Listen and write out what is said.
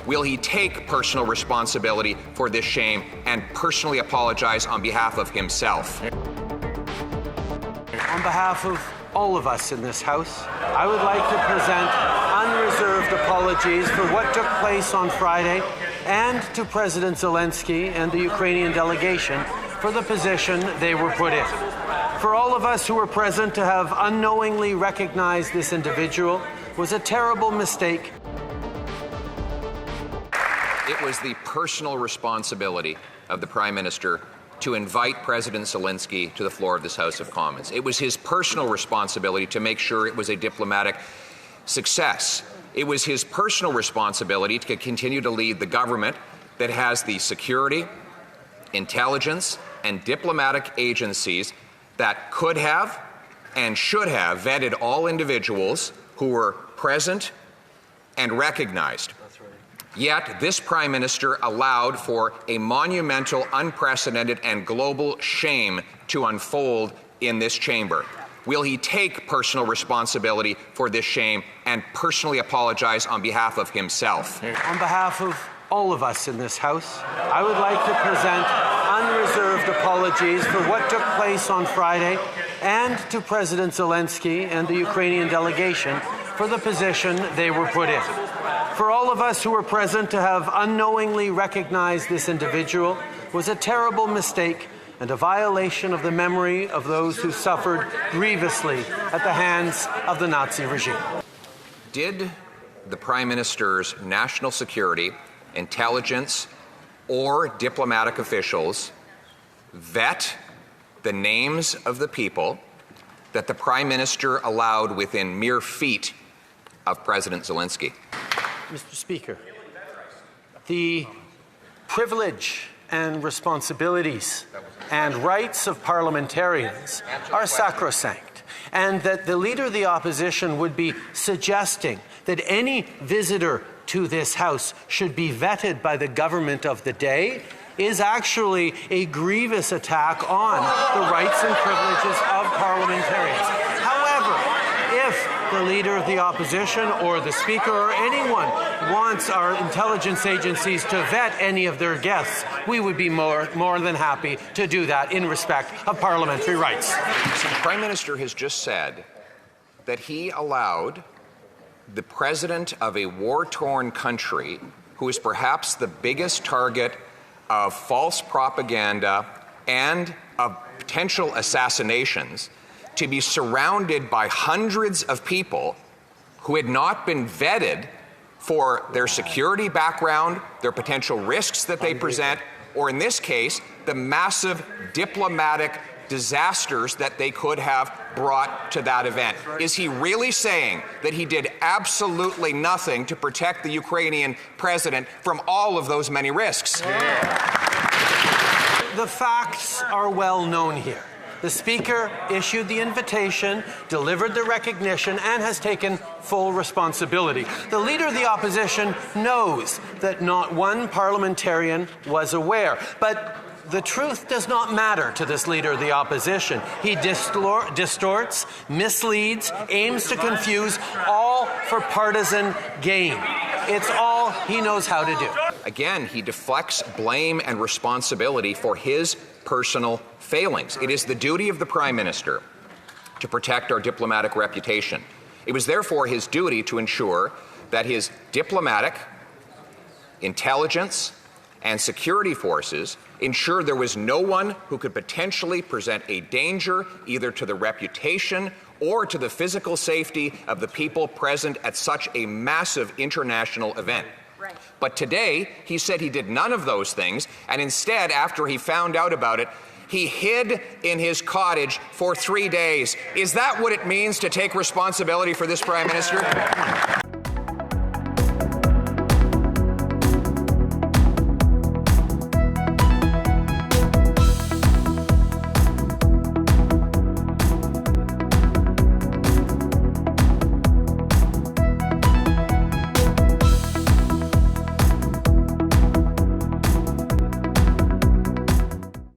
Will he take personal responsibility for this shame and personally apologize on behalf of himself? On behalf of all of us in this House, I would like to present unreserved apologies for what took place on Friday, and to President Zelensky and the Ukrainian delegation for the position they were put in. For all of us who were present to have unknowingly recognized this individual was a terrible mistake. It was the personal responsibility of the Prime Minister to invite President Zelensky to the floor of this House of Commons. It was his personal responsibility to make sure it was a diplomatic success. It was his personal responsibility to continue to lead the government that has the security, intelligence, and diplomatic agencies that could have and should have vetted all individuals who were present and recognized. Yet, this Prime Minister allowed for a monumental, unprecedented, and global shame to unfold in this chamber. Will he take personal responsibility for this shame and personally apologize on behalf of himself? On behalf of all of us in this House, I would like to present unreserved apologies for what took place on Friday, and to President Zelensky and the Ukrainian delegation for the position they were put in. For all of us who were present to have unknowingly recognized this individual was a terrible mistake and a violation of the memory of those who suffered grievously at the hands of the Nazi regime. Did the Prime Minister's national security, intelligence, or diplomatic officials vet the names of the people that the Prime Minister allowed within mere feet of President Zelensky? Mr. Speaker, the privilege and responsibilities and rights of parliamentarians are sacrosanct, and that the Leader of the Opposition would be suggesting that any visitor to this House should be vetted by the government of the day is actually a grievous attack on the rights and privileges of parliamentarians. However, if the Leader of the Opposition or the Speaker or anyone wants our intelligence agencies to vet any of their guests, we would be more than happy to do that in respect of parliamentary rights. So the Prime Minister has just said that he allowed the President of a war-torn country, who is perhaps the biggest target of false propaganda and of potential assassinations, to be surrounded by hundreds of people who had not been vetted for their security background, their potential risks that they present, or in this case, the massive diplomatic disasters that they could have brought to that event. Is he really saying that he did absolutely nothing to protect the Ukrainian president from all of those many risks? The facts are well known here. The Speaker issued the invitation, delivered the recognition, and has taken full responsibility. The Leader of the Opposition knows that not one parliamentarian was aware, but the truth does not matter to this Leader of the Opposition. He distorts, misleads, aims to confuse, all for partisan gain. It's all he knows how to do. Again, he deflects blame and responsibility for his personal failings. It is the duty of the Prime Minister to protect our diplomatic reputation. It was therefore his duty to ensure that his diplomatic, intelligence, and security forces ensured there was no one who could potentially present a danger either to the reputation or to the physical safety of the people present at such a massive international event. Right. But today, he said he did none of those things, and instead, after he found out about it, he hid in his cottage for 3 days. Is that what it means to take responsibility for this Prime Minister?